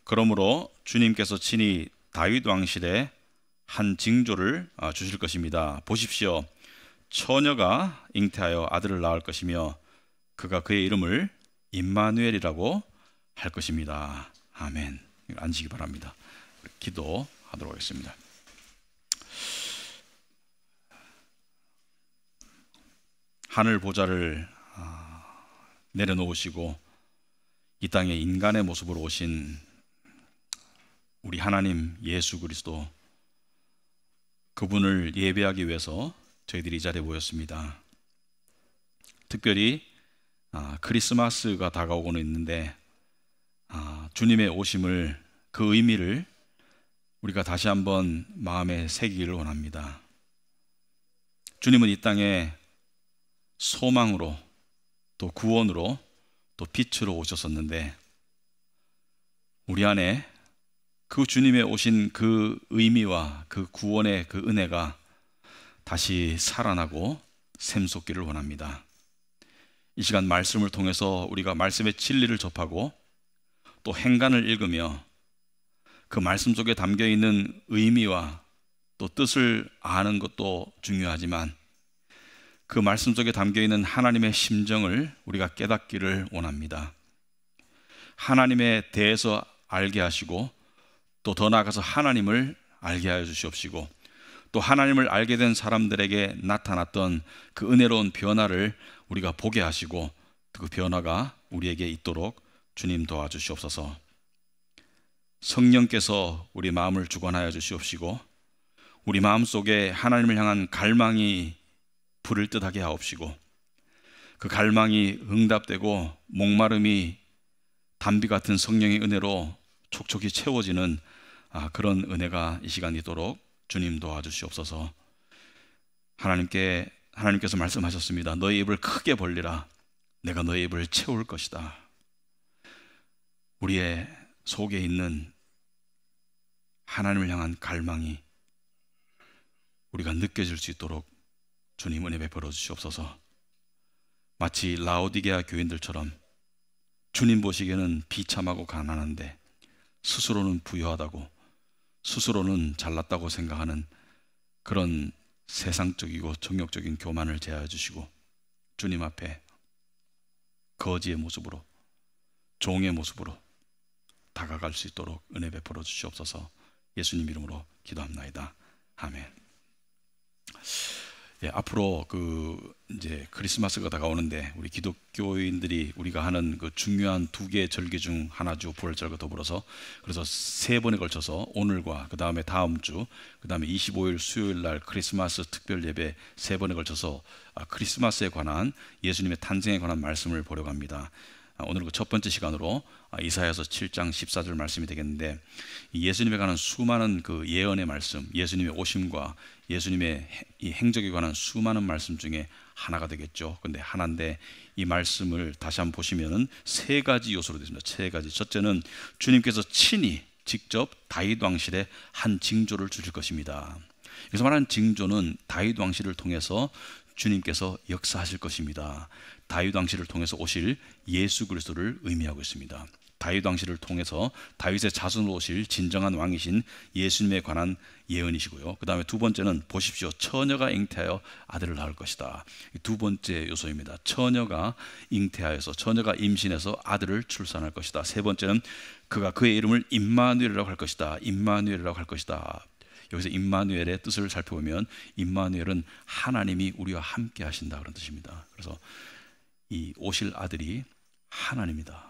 그러므로 주님께서 친히 다윗 왕실에 한 징조를 주실 것입니다. 보십시오. 처녀가 잉태하여 아들을 낳을 것이며 그가 그의 이름을 임마누엘이라고 할 것입니다. 아멘. 앉으시기 바랍니다. 기도하도록 하겠습니다. 하늘 보좌를 내려놓으시고 이 땅에 인간의 모습으로 오신 우리 하나님 예수 그리스도, 그분을 예배하기 위해서 저희들이 이 자리에 모였습니다. 특별히 크리스마스가 다가오고는 있는데 주님의 오심을, 그 의미를 우리가 다시 한번 마음에 새기기를 원합니다. 주님은 이 땅에 소망으로 또 구원으로 또 빛으로 오셨었는데 우리 안에 그 주님의 오신 그 의미와 그 구원의 그 은혜가 다시 살아나고 샘솟기를 원합니다. 이 시간 말씀을 통해서 우리가 말씀의 진리를 접하고 또 행간을 읽으며 그 말씀 속에 담겨있는 의미와 또 뜻을 아는 것도 중요하지만 그 말씀 속에 담겨있는 하나님의 심정을 우리가 깨닫기를 원합니다. 하나님에 대해서 알게 하시고 또 더 나아가서 하나님을 알게 하여 주시옵시고 또 하나님을 알게 된 사람들에게 나타났던 그 은혜로운 변화를 우리가 보게 하시고 그 변화가 우리에게 있도록 주님 도와주시옵소서. 성령께서 우리 마음을 주관하여 주시옵시고 우리 마음속에 하나님을 향한 갈망이 불을 듯하게 하옵시고 그 갈망이 응답되고 목마름이 담비 같은 성령의 은혜로 촉촉히 채워지는 그런 은혜가 이 시간 있도록 주님 도와주시옵소서. 하나님께서 말씀하셨습니다. 너희 입을 크게 벌리라. 내가 너희 입을 채울 것이다. 우리의 속에 있는 하나님을 향한 갈망이 우리가 느껴질 수 있도록 주님 은혜 베풀어 주시옵소서. 마치 라오디게아 교인들처럼 주님 보시기에는 비참하고 가난한데 스스로는 부유하다고, 스스로는 잘났다고 생각하는 그런 세상적이고 정욕적인 교만을 제하여 주시고 주님 앞에 거지의 모습으로, 종의 모습으로 다가갈 수 있도록 은혜 베풀어 주시옵소서. 예수님 이름으로 기도합나이다. 아멘. 앞으로 이제 크리스마스가 다가오는데 우리 기독교인들이 우리가 하는 그 중요한 두 개의 절기 중 하나죠. 부활절과 더불어서. 그래서 세 번에 걸쳐서 오늘과 그 다음에 다음 주, 그 다음에 25일 수요일 날 크리스마스 특별 예배 세 번에 걸쳐서 크리스마스에 관한, 예수님의 탄생에 관한 말씀을 보려고 합니다. 오늘 그 첫 번째 시간으로 이사야서 7장 14절 말씀이 되겠는데, 예수님에 관한 수많은 그 예언의 말씀, 예수님의 오심과 예수님의 이 행적에 관한 수많은 말씀 중에 하나가 되겠죠. 근데 하나인데 이 말씀을 다시 한번 보시면은 세 가지 요소로 되어 있습니다. 세 가지. 첫째는 주님께서 친히 직접 다윗 왕실에 한 징조를 주실 것입니다. 여기서 말하는 징조는 다윗 왕실을 통해서 주님께서 역사하실 것입니다. 다윗 왕실을 통해서 오실 예수 그리스도를 의미하고 있습니다. 다윗 왕실을 통해서 다윗의 자손으로 오실 진정한 왕이신 예수님에 관한 예언이시고요. 그 다음에 두 번째는 보십시오. 처녀가 잉태하여 아들을 낳을 것이다. 두 번째 요소입니다. 처녀가 잉태하여서, 처녀가 임신해서 아들을 출산할 것이다. 세 번째는 그가 그의 이름을 임마누엘이라고 할 것이다. 임마누엘이라고 할 것이다. 여기서 임마누엘의 뜻을 살펴보면 임마누엘은 하나님이 우리와 함께 하신다 그런 뜻입니다. 그래서 이 오실 아들이 하나님이다.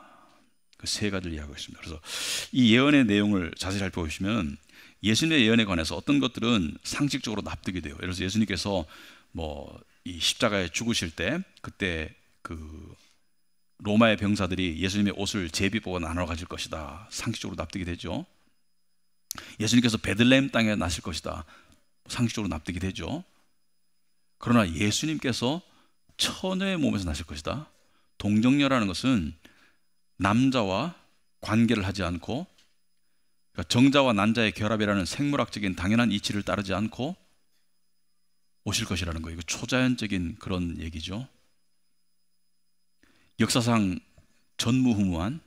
그 세 가지를 이야기하고 있습니다. 그래서 이 예언의 내용을 자세히 살펴보시면 예수님의 예언에 관해서 어떤 것들은 상식적으로 납득이 돼요. 예를 들어서 예수님께서 이 십자가에 죽으실 때 그때 그 로마의 병사들이 예수님의 옷을 제비 뽑아 나눠 가질 것이다. 상식적으로 납득이 되죠. 예수님께서 베들레헴 땅에 나실 것이다. 상식적으로 납득이 되죠. 그러나 예수님께서 처녀의 몸에서 나실 것이다. 동정녀라는 것은 남자와 관계를 하지 않고, 그러니까 정자와 난자의 결합이라는 생물학적인 당연한 이치를 따르지 않고 오실 것이라는 거예요. 이거 초자연적인 그런 얘기죠. 역사상 전무후무한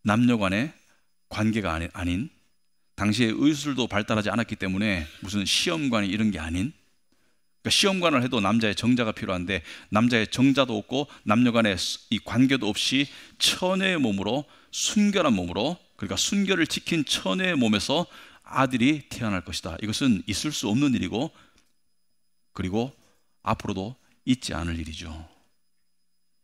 남녀 간의 관계가 아닌, 당시에 의술도 발달하지 않았기 때문에 무슨 시험관이 이런 게 아닌, 그러니까 시험관을 해도 남자의 정자가 필요한데 남자의 정자도 없고 남녀 간의 이 관계도 없이 처녀의 몸으로, 순결한 몸으로, 그러니까 순결을 지킨 처녀의 몸에서 아들이 태어날 것이다. 이것은 있을 수 없는 일이고, 그리고 앞으로도 있지 않을 일이죠.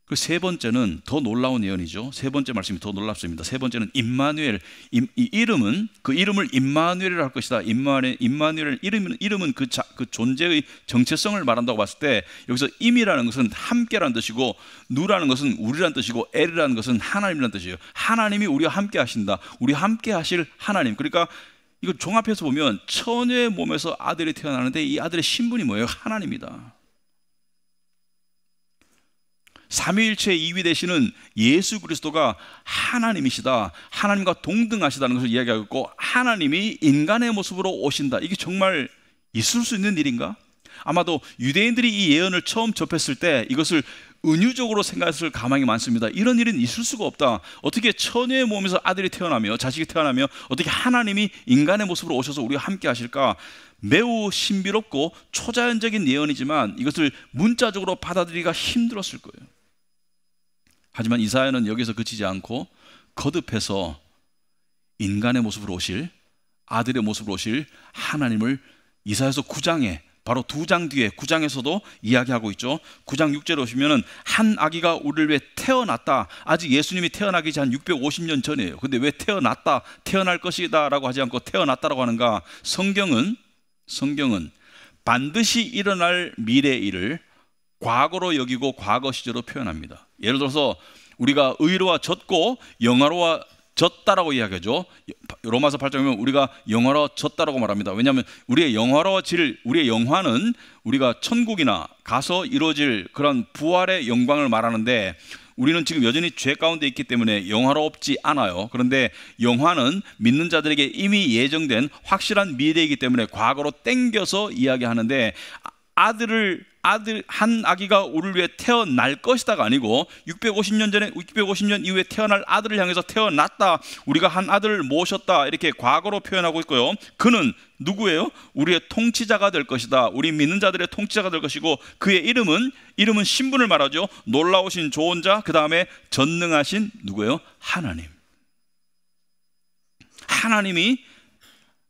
그 세 번째는 더 놀라운 예언이죠. 세 번째 말씀이 더 놀랍습니다. 세 번째는 임마누엘. 이 이름은, 그 이름을 임마누엘이라 할 것이다. 임마누엘 이름은 그 존재의 정체성을 말한다고 봤을 때, 여기서 임이라는 것은 함께라는 뜻이고, 누라는 것은 우리라는 뜻이고, 엘이라는 것은 하나님이라는 뜻이에요. 하나님이 우리와 함께 하신다. 우리와 함께 하실 하나님. 그러니까 이거 종합해서 보면 처녀의 몸에서 아들이 태어나는데 이 아들의 신분이 뭐예요? 하나님이다. 삼위일체 2위 되시는 예수 그리스도가 하나님이시다, 하나님과 동등하시다는 것을 이야기하고 있고, 하나님이 인간의 모습으로 오신다. 이게 정말 있을 수 있는 일인가? 아마도 유대인들이 이 예언을 처음 접했을 때 이것을 은유적으로 생각했을 가망이 많습니다. 이런 일은 있을 수가 없다. 어떻게 처녀의 몸에서 아들이 태어나며, 자식이 태어나며, 어떻게 하나님이 인간의 모습으로 오셔서 우리와 함께 하실까? 매우 신비롭고 초자연적인 예언이지만 이것을 문자적으로 받아들이기가 힘들었을 거예요. 하지만 이사야는 여기서 그치지 않고 거듭해서 인간의 모습으로 오실, 아들의 모습으로 오실 하나님을 이사야서 9장에, 바로 2장 뒤에 9장에서도 이야기하고 있죠. 9장 6절에 오시면은 한 아기가 우리를 위해 태어났다. 아직 예수님이 태어나기 전 650년 전이에요. 근데 왜 태어났다, 태어날 것이다 라고 하지 않고 태어났다라고 하는가? 성경은 반드시 일어날 미래의 일을 과거로 여기고 과거 시제로 표현합니다. 예를 들어서 우리가 의로워졌고 영화로워졌다라고 이야기하죠. 로마서 8장에 보면 우리가 영화로워졌다라고 말합니다. 왜냐하면 우리의 영화는 우리가 천국이나 가서 이루어질 그런 부활의 영광을 말하는데, 우리는 지금 여전히 죄 가운데 있기 때문에 영화롭지 않아요. 그런데 영화는 믿는 자들에게 이미 예정된 확실한 미래이기 때문에 과거로 땡겨서 이야기하는데, 한 아기가 우리를 위해 태어날 것이다가 아니고 650년 이후에 태어날 아들을 향해서 태어났다, 우리가 한 아들을 모셨다, 이렇게 과거로 표현하고 있고요. 그는 누구예요? 우리의 통치자가 될 것이다. 우리 믿는 자들의 통치자가 될 것이고, 그의 이름은 신분을 말하죠. 놀라우신 좋은 자, 그 다음에 전능하신 누구예요? 하나님. 하나님이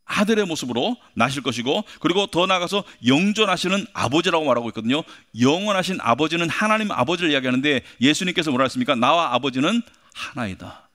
아들의 모습으로 나실 것이고, 그리고 더 나아가서 영존하시는 아버지라고 말하고 있거든요. 영원하신 아버지는 하나님 아버지를 이야기하는데, 예수님께서 뭐라 했습니까? 나와 아버지는 하나이다.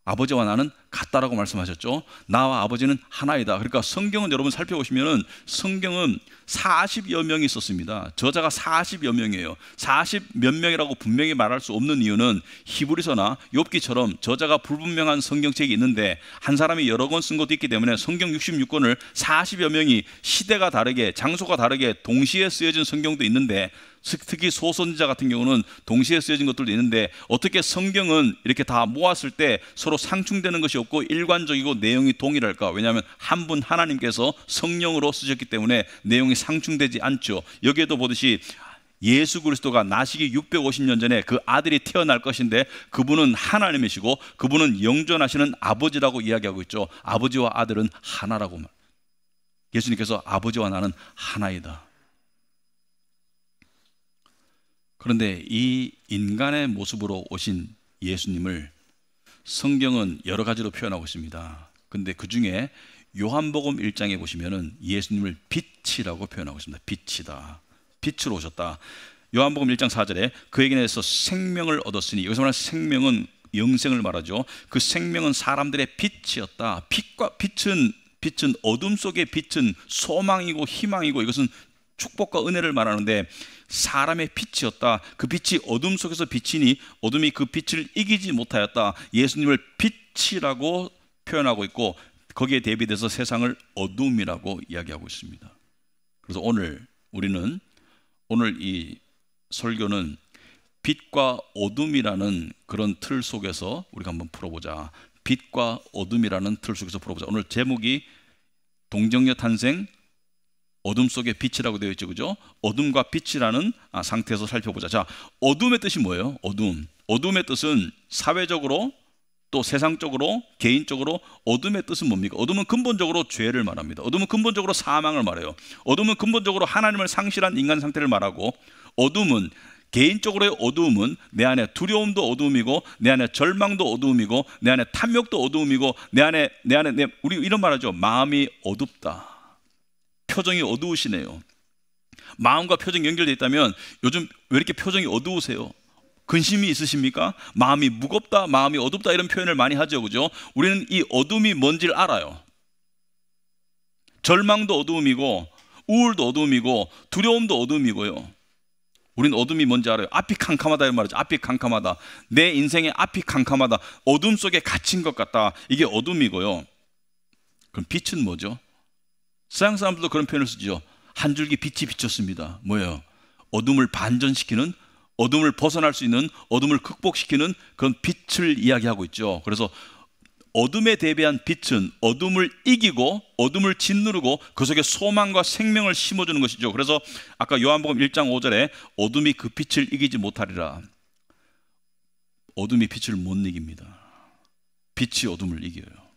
아버지와 나는 같다라고 말씀하셨죠. 나와 아버지는 하나이다. 그러니까 성경은 여러분 살펴보시면은 성경은 40여 명이 있었습니다. 저자가 40여 명이에요. 40몇 명이라고 분명히 말할 수 없는 이유는 히브리서나 욥기처럼 저자가 불분명한 성경책이 있는데 한 사람이 여러 권 쓴 것도 있기 때문에 성경 66권을 40여 명이 시대가 다르게, 장소가 다르게 동시에 쓰여진 성경도 있는데, 특히 소선지자 같은 경우는 동시에 쓰여진 것들도 있는데, 어떻게 성경은 이렇게 다 모았을 때 서로 상충되는 것이 없고 일관적이고 내용이 동일할까? 왜냐하면 한 분 하나님께서 성령으로 쓰셨기 때문에 내용이 상충되지 않죠. 여기에도 보듯이 예수 그리스도가 나시기 650년 전에 그 아들이 태어날 것인데, 그분은 하나님이시고 그분은 영존하시는 아버지라고 이야기하고 있죠. 아버지와 아들은 하나라고. 예수님께서 아버지와 나는 하나이다. 그런데 이 인간의 모습으로 오신 예수님을 성경은 여러 가지로 표현하고 있습니다. 근데 그 중에 요한복음 1장에 보시면은 예수님을 빛이라고 표현하고 있습니다. 빛이다. 빛으로 오셨다. 요한복음 1장 4절에 그에게 대해서 생명을 얻었으니, 여기서 말하는 생명은 영생을 말하죠. 그 생명은 사람들의 빛이었다. 빛은 어둠 속의 빛은 소망이고 희망이고, 이것은 축복과 은혜를 말하는데 사람의 빛이었다. 그 빛이 어둠 속에서 비치니 어둠이 그 빛을 이기지 못하였다. 예수님을 빛이라고 표현하고 있고, 거기에 대비돼서 세상을 어둠이라고 이야기하고 있습니다. 그래서 오늘 이 설교는 빛과 어둠이라는 그런 틀 속에서 우리가 한번 풀어보자. 빛과 어둠이라는 틀 속에서 풀어보자. 오늘 제목이 동정녀 탄생, 어둠 속의 빛이라고 되어 있죠, 그죠? 어둠과 빛이라는 상태에서 살펴보자. 자, 어둠의 뜻이 뭐예요? 어둠의 뜻은 사회적으로 또 세상적으로, 개인적으로 어둠의 뜻은 뭡니까? 어둠은 근본적으로 죄를 말합니다. 어둠은 근본적으로 사망을 말해요. 어둠은 근본적으로 하나님을 상실한 인간 상태를 말하고, 어둠은 개인적으로의 어두움은 내 안에 두려움도 어두움이고, 내 안에 절망도 어두움이고, 내 안에 탐욕도 어두움이고, 내 안에 우리 이런 말하죠. 마음이 어둡다. 표정이 어두우시네요. 마음과 표정이 연결되어 있다면 요즘 왜 이렇게 표정이 어두우세요? 근심이 있으십니까? 마음이 무겁다, 마음이 어둡다 이런 표현을 많이 하죠, 그죠? 우리는 이 어둠이 뭔지를 알아요. 절망도 어두움이고, 우울도 어두움이고, 두려움도 어두움이고요. 우리는 어둠이 뭔지 알아요. 앞이 캄캄하다 이런 말이죠. 앞이 캄캄하다. 내 인생의 앞이 캄캄하다. 어둠 속에 갇힌 것 같다. 이게 어둠이고요. 그럼 빛은 뭐죠? 서양 사람들도 그런 표현을 쓰죠. 한 줄기 빛이 비쳤습니다. 뭐예요? 어둠을 반전시키는, 어둠을 벗어날 수 있는, 어둠을 극복시키는 그런 빛을 이야기하고 있죠. 그래서 어둠에 대비한 빛은 어둠을 이기고 어둠을 짓누르고 그 속에 소망과 생명을 심어주는 것이죠. 그래서 아까 요한복음 1장 5절에 어둠이 그 빛을 이기지 못하리라. 어둠이 빛을 못 이깁니다. 빛이 어둠을 이겨요.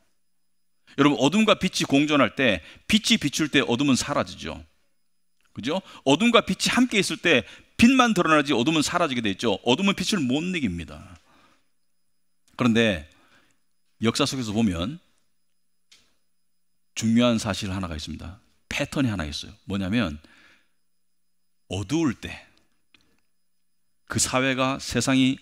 여러분, 어둠과 빛이 공존할 때, 빛이 비출 때 어둠은 사라지죠. 그죠? 어둠과 빛이 함께 있을 때 빛만 드러나지 어둠은 사라지게 돼 있죠. 어둠은 빛을 못 이깁니다. 그런데 역사 속에서 보면 중요한 사실 하나가 있습니다. 패턴이 하나 있어요. 뭐냐면 어두울 때, 그 사회가, 세상이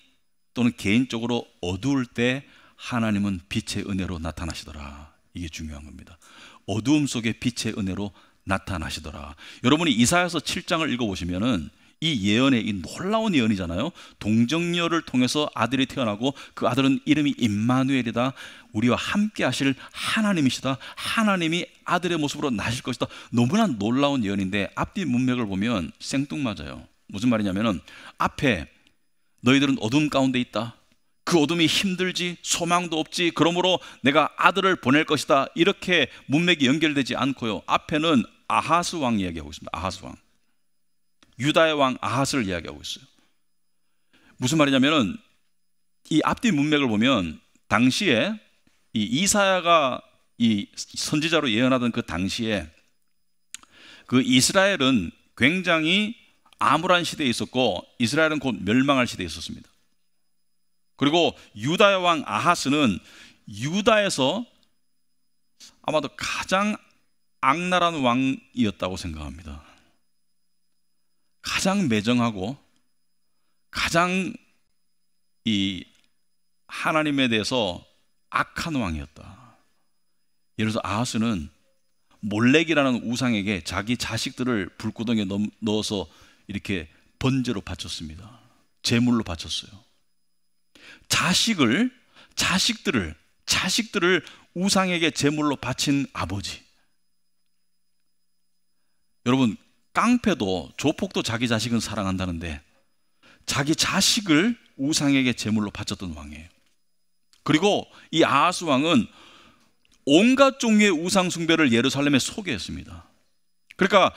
또는 개인적으로 어두울 때 하나님은 빛의 은혜로 나타나시더라. 이게 중요한 겁니다. 어두움 속에 빛의 은혜로 나타나시더라. 여러분이 이사야서 7장을 읽어보시면은 이 예언의, 이 놀라운 예언이잖아요. 동정녀를 통해서 아들이 태어나고 그 아들은 이름이 임마누엘이다. 우리와 함께 하실 하나님이시다. 하나님이 아들의 모습으로 나실 것이다. 너무나 놀라운 예언인데 앞뒤 문맥을 보면 생뚱맞아요. 무슨 말이냐면은 앞에 너희들은 어둠 가운데 있다. 그 어둠이 힘들지, 소망도 없지, 그러므로 내가 아들을 보낼 것이다. 이렇게 문맥이 연결되지 않고요. 앞에는 아하스 왕 이야기하고 있습니다. 아하스 왕. 유다의 왕 아하스를 이야기하고 있어요. 무슨 말이냐면은 이 앞뒤 문맥을 보면 당시에 이 이사야가 이 선지자로 예언하던 그 당시에 그 이스라엘은 굉장히 암울한 시대에 있었고, 이스라엘은 곧 멸망할 시대에 있었습니다. 그리고 유다의 왕 아하스는 유다에서 아마도 가장 악랄한 왕이었다고 생각합니다. 가장 매정하고 가장 이 하나님에 대해서 악한 왕이었다. 예를 들어서 아하스는 몰렉이라는 우상에게 자기 자식들을 불구덩이에 넣어서 이렇게 번제로 바쳤습니다. 제물로 바쳤어요. 자식들을 우상에게 제물로 바친 아버지. 여러분, 깡패도, 조폭도 자기 자식은 사랑한다는데 자기 자식을 우상에게 제물로 바쳤던 왕이에요. 그리고 이 아하스 왕은 온갖 종류의 우상 숭배를 예루살렘에 소개했습니다. 그러니까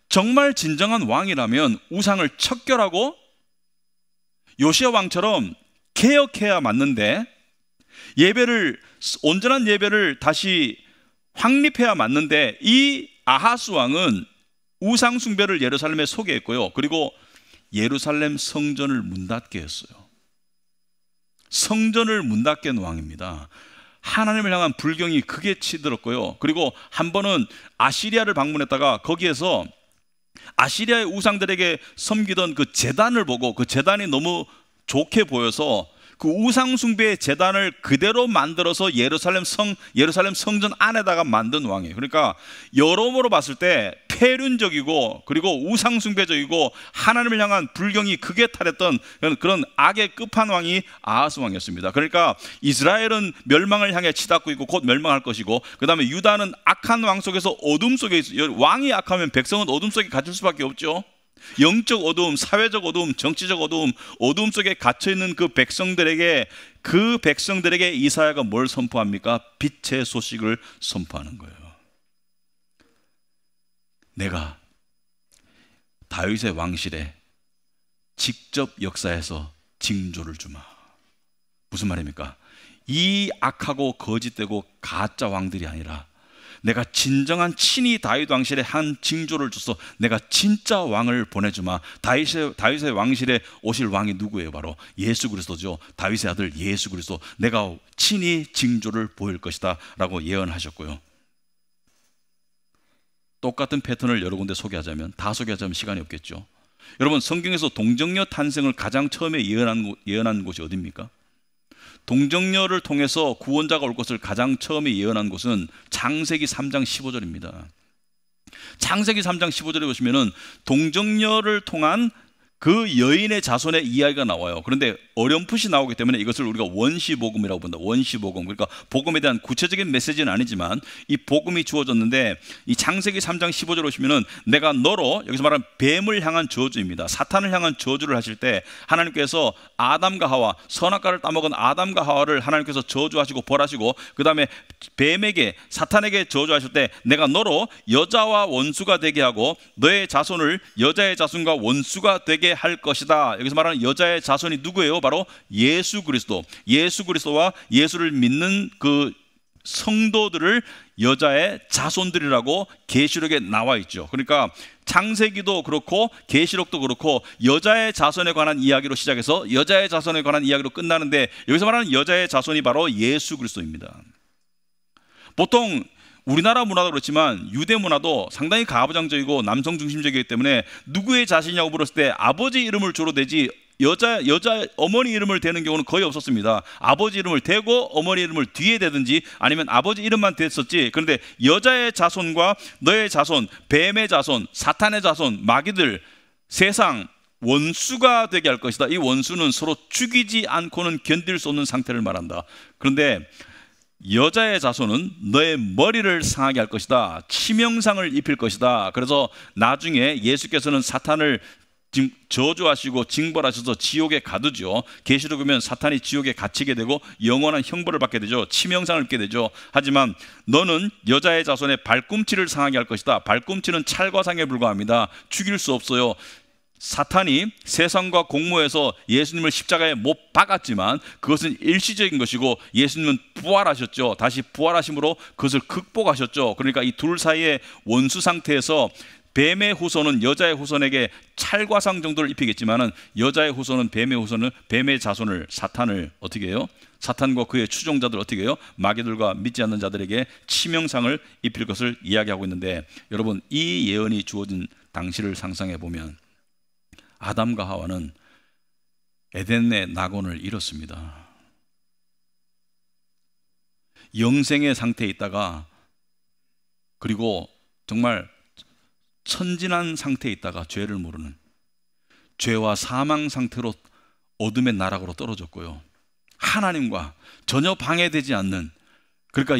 정말 진정한 왕이라면 우상을 척결하고 요시야 왕처럼 개혁해야 맞는데, 온전한 예배를 다시 확립해야 맞는데, 이 아하스 왕은 우상 숭배를 예루살렘에 소개했고요. 그리고 예루살렘 성전을 문 닫게 했어요. 성전을 문 닫게 한 왕입니다. 하나님을 향한 불경이 크게 치들었고요. 그리고 한 번은 아시리아를 방문했다가 거기에서 아시리아의 우상들에게 섬기던 그 제단을 보고 그 제단이 너무 좋게 보여서 그 우상 숭배의 제단을 그대로 만들어서 예루살렘 성전 안에다가 만든 왕이에요. 그러니까 여러모로 봤을 때 폐륜적이고 그리고 우상 숭배적이고 하나님을 향한 불경이 크게 탈했던 그런 악의 끝판왕이 아하스 왕이었습니다. 그러니까 이스라엘은 멸망을 향해 치닫고 있고 곧 멸망할 것이고, 그 다음에 유다는 악한 왕 속에서 어둠 속에 있어요. 왕이 악하면 백성은 어둠 속에 갇힐 수밖에 없죠. 영적 어두움, 사회적 어두움, 정치적 어두움, 어두움 속에 갇혀있는 그 백성들에게 이사야가 뭘 선포합니까? 빛의 소식을 선포하는 거예요. 내가 다윗의 왕실에 직접 역사해서 징조를 주마. 무슨 말입니까? 이 악하고 거짓되고 가짜 왕들이 아니라 내가 진정한 친히 다윗 왕실에 한 징조를 줘서 내가 진짜 왕을 보내주마. 다윗의 왕실에 오실 왕이 누구예요? 바로 예수 그리스도죠. 다윗의 아들 예수 그리스도. 내가 친히 징조를 보일 것이다 라고 예언하셨고요. 똑같은 패턴을 여러 군데 소개하자면, 다 소개하자면 시간이 없겠죠. 여러분, 성경에서 동정녀 탄생을 가장 처음에 예언한 곳이 어디입니까? 동정녀를 통해서 구원자가 올 것을 가장 처음에 예언한 곳은 창세기 3장 15절입니다. 창세기 3장 15절에 보시면은 동정녀를 통한 그 여인의 자손의 이야기가 나와요. 그런데 어렴풋이 나오기 때문에 이것을 우리가 원시복음이라고 본다. 원시복음. 그러니까 복음에 대한 구체적인 메시지는 아니지만 이 복음이 주어졌는데, 이 창세기 3장 15절 보시면은 내가 너로, 여기서 말하는 뱀을 향한 저주입니다. 사탄을 향한 저주를 하실 때 하나님께서 아담과 하와, 선악과를 따먹은 아담과 하와를 하나님께서 저주하시고 벌하시고, 그 다음에 뱀에게, 사탄에게 저주하실 때 내가 너로 여자와 원수가 되게 하고 너의 자손을 여자의 자손과 원수가 되게 할 것이다. 여기서 말하는 여자의 자손이 누구예요? 바로 예수 그리스도. 예수 그리스도와 예수를 믿는 그 성도들을 여자의 자손들이라고 계시록에 나와 있죠. 그러니까 창세기도 그렇고 계시록도 그렇고 여자의 자손에 관한 이야기로 시작해서 여자의 자손에 관한 이야기로 끝나는데, 여기서 말하는 여자의 자손이 바로 예수 그리스도입니다. 보통 우리나라 문화도 그렇지만 유대 문화도 상당히 가부장적이고 남성 중심적이기 때문에 누구의 자신이냐고 물었을 때 아버지 이름을 주로 대지 여자 어머니 이름을 대는 경우는 거의 없었습니다. 아버지 이름을 대고 어머니 이름을 뒤에 대든지 아니면 아버지 이름만 댔었지. 그런데 여자의 자손과 너의 자손, 뱀의 자손, 사탄의 자손, 마귀들, 세상 원수가 되게 할 것이다. 이 원수는 서로 죽이지 않고는 견딜 수 없는 상태를 말한다. 그런데 여자의 자손은 너의 머리를 상하게 할 것이다. 치명상을 입힐 것이다. 그래서 나중에 예수께서는 사탄을 저주하시고 징벌하셔서 지옥에 가두죠. 계시록 보면 사탄이 지옥에 갇히게 되고 영원한 형벌을 받게 되죠. 치명상을 입게 되죠. 하지만 너는 여자의 자손의 발꿈치를 상하게 할 것이다. 발꿈치는 찰과상에 불과합니다. 죽일 수 없어요. 사탄이 세상과 공모해서 예수님을 십자가에 못 박았지만 그것은 일시적인 것이고 예수님은 부활하셨죠. 다시 부활하심으로 그것을 극복하셨죠. 그러니까 이 둘 사이의 원수 상태에서 뱀의 후손은 여자의 후손에게 찰과상 정도를 입히겠지만은 여자의 후손은 뱀의 자손을, 사탄을 어떻게 해요? 사탄과 그의 추종자들 어떻게 해요? 마귀들과 믿지 않는 자들에게 치명상을 입힐 것을 이야기하고 있는데, 여러분, 이 예언이 주어진 당시를 상상해 보면 아담과 하와는 에덴의 낙원을 잃었습니다. 영생의 상태에 있다가, 그리고 정말 천진한 상태에 있다가 죄를 모르는, 죄와 사망 상태로 어둠의 나락으로 떨어졌고요. 하나님과 전혀 방해되지 않는, 그러니까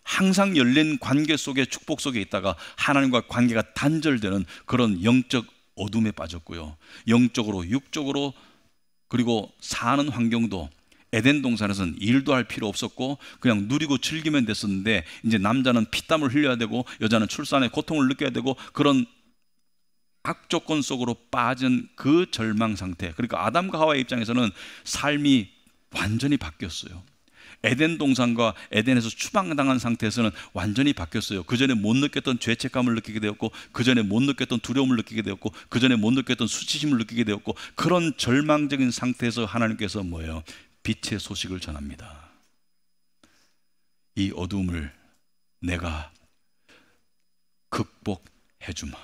항상 열린 관계 속에, 축복 속에 있다가 하나님과 관계가 단절되는 그런 영적 어둠에 빠졌고요. 영적으로, 육적으로, 그리고 사는 환경도 에덴 동산에서는 일도 할 필요 없었고 그냥 누리고 즐기면 됐었는데, 이제 남자는 피땀을 흘려야 되고 여자는 출산의 고통을 느껴야 되고, 그런 악조건 속으로 빠진 그 절망 상태. 그러니까 아담과 하와의 입장에서는 삶이 완전히 바뀌었어요. 에덴 동산과 에덴에서 추방당한 상태에서는 완전히 바뀌었어요. 그전에 못 느꼈던 죄책감을 느끼게 되었고, 그전에 못 느꼈던 두려움을 느끼게 되었고, 그전에 못 느꼈던 수치심을 느끼게 되었고, 그런 절망적인 상태에서 하나님께서 뭐예요? 빛의 소식을 전합니다. 이 어둠을 내가 극복해 주마.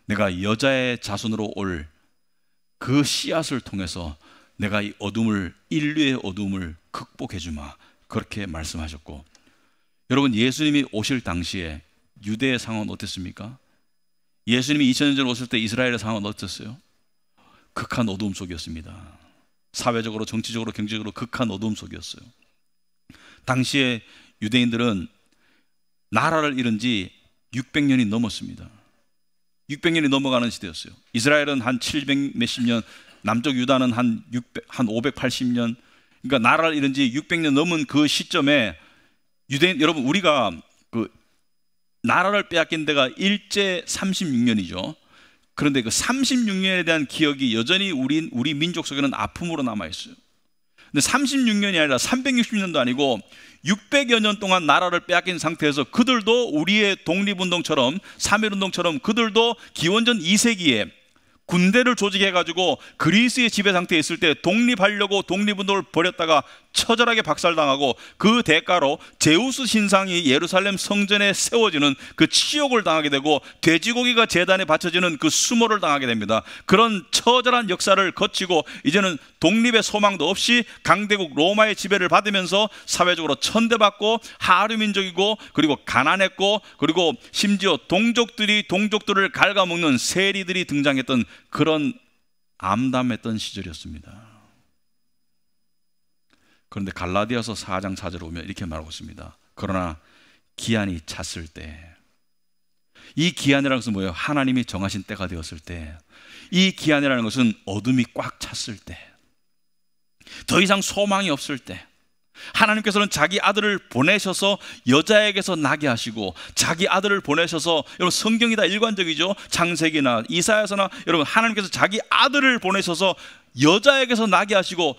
내가 여자의 자손으로 올 그 씨앗을 통해서 내가 이 어둠을, 인류의 어둠을 극복해 주마. 그렇게 말씀하셨고, 여러분, 예수님이 오실 당시에 유대의 상황은 어땠습니까? 예수님이 2000년 전 오실 때 이스라엘의 상황은 어땠어요? 극한 어둠 속이었습니다. 사회적으로, 정치적으로, 경제적으로 극한 어둠 속이었어요. 당시에 유대인들은 나라를 잃은 지 600년이 넘었습니다. 600년이 넘어가는 시대였어요. 이스라엘은 한 700 몇십 년, 남쪽 유다는 한 580년, 그러니까 나라를 잃은 지 600년 넘은 그 시점에 유대인, 여러분, 우리가 그 나라를 빼앗긴 데가 일제 36년이죠. 그런데 그 36년에 대한 기억이 여전히 우리 민족 속에는 아픔으로 남아있어요. 근데 36년이 아니라 360년도 아니고 600여 년 동안 나라를 빼앗긴 상태에서 그들도 우리의 독립운동처럼 3.1운동처럼 그들도 기원전 2세기에 군대를 조직해가지고 그리스의 지배 상태에 있을 때 독립하려고 독립운동을 벌였다가 처절하게 박살당하고 그 대가로 제우스 신상이 예루살렘 성전에 세워지는 그 치욕을 당하게 되고 돼지고기가 제단에 바쳐지는 그 수모를 당하게 됩니다. 그런 처절한 역사를 거치고 이제는 독립의 소망도 없이 강대국 로마의 지배를 받으면서 사회적으로 천대받고 하류민족이고 그리고 가난했고 그리고 심지어 동족들이 동족들을 갉아먹는 세리들이 등장했던 그런 암담했던 시절이었습니다. 그런데 갈라디아서 4장 4절에 보면 이렇게 말하고 있습니다. 그러나 기한이 찼을 때, 이 기한이라는 것은 뭐예요? 하나님이 정하신 때가 되었을 때, 이 기한이라는 것은 어둠이 꽉 찼을 때, 더 이상 소망이 없을 때, 하나님께서는 자기 아들을 보내셔서 여자에게서 나게 하시고 자기 아들을 보내셔서, 여러분 성경이 다 일관적이죠. 창세기나 이사야서나 여러분 하나님께서 자기 아들을 보내셔서 여자에게서 나게 하시고,